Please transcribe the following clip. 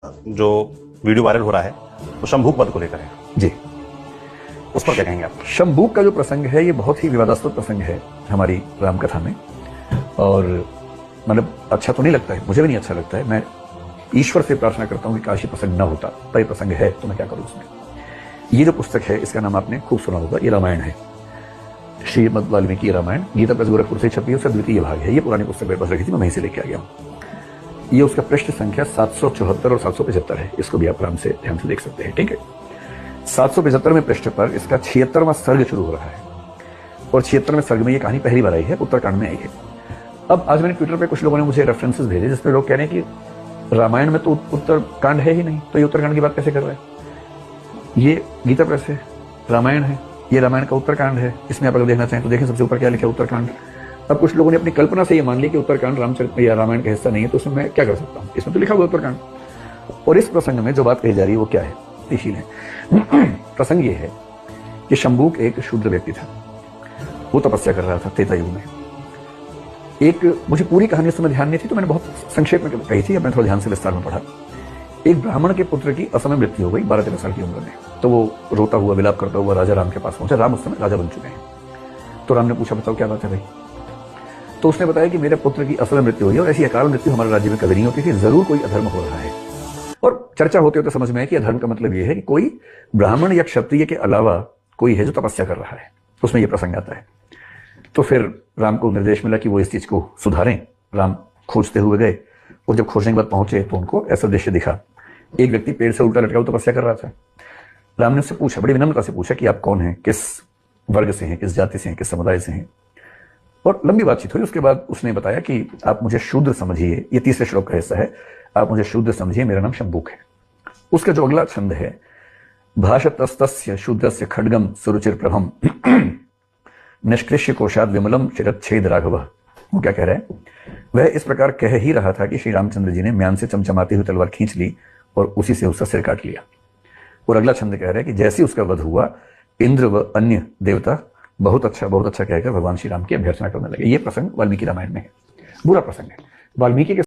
जो video viral हो रहा है वो शंभूक वध को लेकर है, जी। उस पर क्या कहेंगे आप? शंभूक का जो प्रसंग है ये बहुत ही विवादास्पद प्रसंग है हमारी रामकथा में, और मतलब अच्छा तो नहीं लगता है, मुझे भी नहीं अच्छा लगता है। मैं ईश्वर से प्रार्थना करता हूँ कि काश ये प्रसंग न होता, पर ये प्रसंग है तो मैं क्या करूँ उसमें। ये जो पुस्तक है इसका नाम आपने खूब सुना होगा, ये रामायण है, श्रीमद् वाल्मीकि रामायण। गीता प्रेस गोरखपुर से छपी है, उसका द्वितीय भाग है। ये पुरानी पुस्तक मेरे पास रखी थी, मैं वहीं से लेके आ गया हूँ। ये उसका पृष्ठ संख्या 774 और 775 है, इसको भी आप आराम से ध्यान से देख सकते हैं, ठीक है। 775 में पृष्ठ पर इसका 76वां सर्ग शुरू हो रहा है, और 76वें सर्ग में ये कहानी पहली बार आई है, उत्तरकांड में आई है। अब आज मैंने ट्विटर पे कुछ लोगों ने मुझे रेफरेंसेस भेजे जिसमें लोग कह रहे हैं कि रामायण में तो उत्तरकांड है ही नहीं, तो ये उत्तरकांड की बात कैसे कर रहा है। ये गीता प्रेस है, रामायण है, ये रामायण का उत्तरकांड है। इसमें आप अगर देखना चाहें तो देखें सबसे ऊपर क्या लिखा है, उत्तरकांड। अब कुछ लोगों ने अपनी कल्पना से ये मान लिया कि उत्तरकांड रामचरित या रामायण का हिस्सा नहीं है, तो उसमें मैं क्या कर सकता हूँ, इसमें तो लिखा हुआ उत्तरकांड। और इस प्रसंग में जो बात कही जा रही है वो क्या है, इसी है। प्रसंग ये है कि शंभूक एक शूद्र व्यक्ति था, वो तपस्या कर रहा था त्रेता युग में। एक, मुझे पूरी कहानी उस समय ध्यान नहीं थी तो मैंने बहुत संक्षेप में कही थी, अब मैं थोड़ा ध्यान से विस्तार में पढ़ा। एक ब्राह्मण के पुत्र की असमय मृत्यु हो गई 12-13 साल की उम्र में, तो वो रोता हुआ विलाप करता हुआ राजा राम के पास पहुंचा। राम उस समय राजा बन चुके हैं। तो राम ने पूछा, बताओ क्या बात है भाई। तो उसने बताया कि मेरे पुत्र की असमय मृत्यु हुई है, और ऐसी अकाल मृत्यु हमारे राज्य में कभी नहीं होती थी, जरूर कोई अधर्म हो रहा है। और चर्चा होते होते समझ में आया कि अधर्म का मतलब यह है कि कोई ब्राह्मण या क्षत्रिय के अलावा कोई है जो तपस्या कर रहा है, उसमें यह प्रसंग आता है। तो फिर राम को निर्देश मिला कि वो इस चीज को सुधारें। राम खोजते हुए गए, और जब खोजने के बाद पहुंचे तो उनको ऐसा दृश्य दिखा, एक व्यक्ति पेड़ से उल्टा लटका हुआ तपस्या कर रहा था। राम ने उससे पूछा, बड़ी विनम्रता से पूछा कि आप कौन हैं, किस वर्ग से हैं, किस जाति से हैं, किस समुदाय से हैं। और लंबी बातचीत हुई। उसके बाद उसने बताया कि आप मुझे शूद्र समझिए, ये तीसरे श्लोक का हिस्सा है, आप मुझे शूद्र समझिए, मेरा नाम शंभूक है। उसका जो अगला छंद है, भाषतस्तस्य शूद्रस्य खड्गम सुरुचिर प्रभम निष्कृष्य कोशाद विमलम शिरच्छेद राघव। वो क्या कह रहा है, वह इस प्रकार कह ही रहा था कि श्री रामचंद्र जी ने म्यान से चमचमाती हुई तलवार खींच ली और उसी से उसका सिर काट लिया। और अगला छंद कह रहा है कि जैसे उसका वध हुआ, इंद्र व अन्य देवता बहुत अच्छा कहकर भगवान श्री राम की अभ्यर्थना करने लगे। ये प्रसंग वाल्मीकि रामायण में है, बुरा प्रसंग है। वाल्मीकि के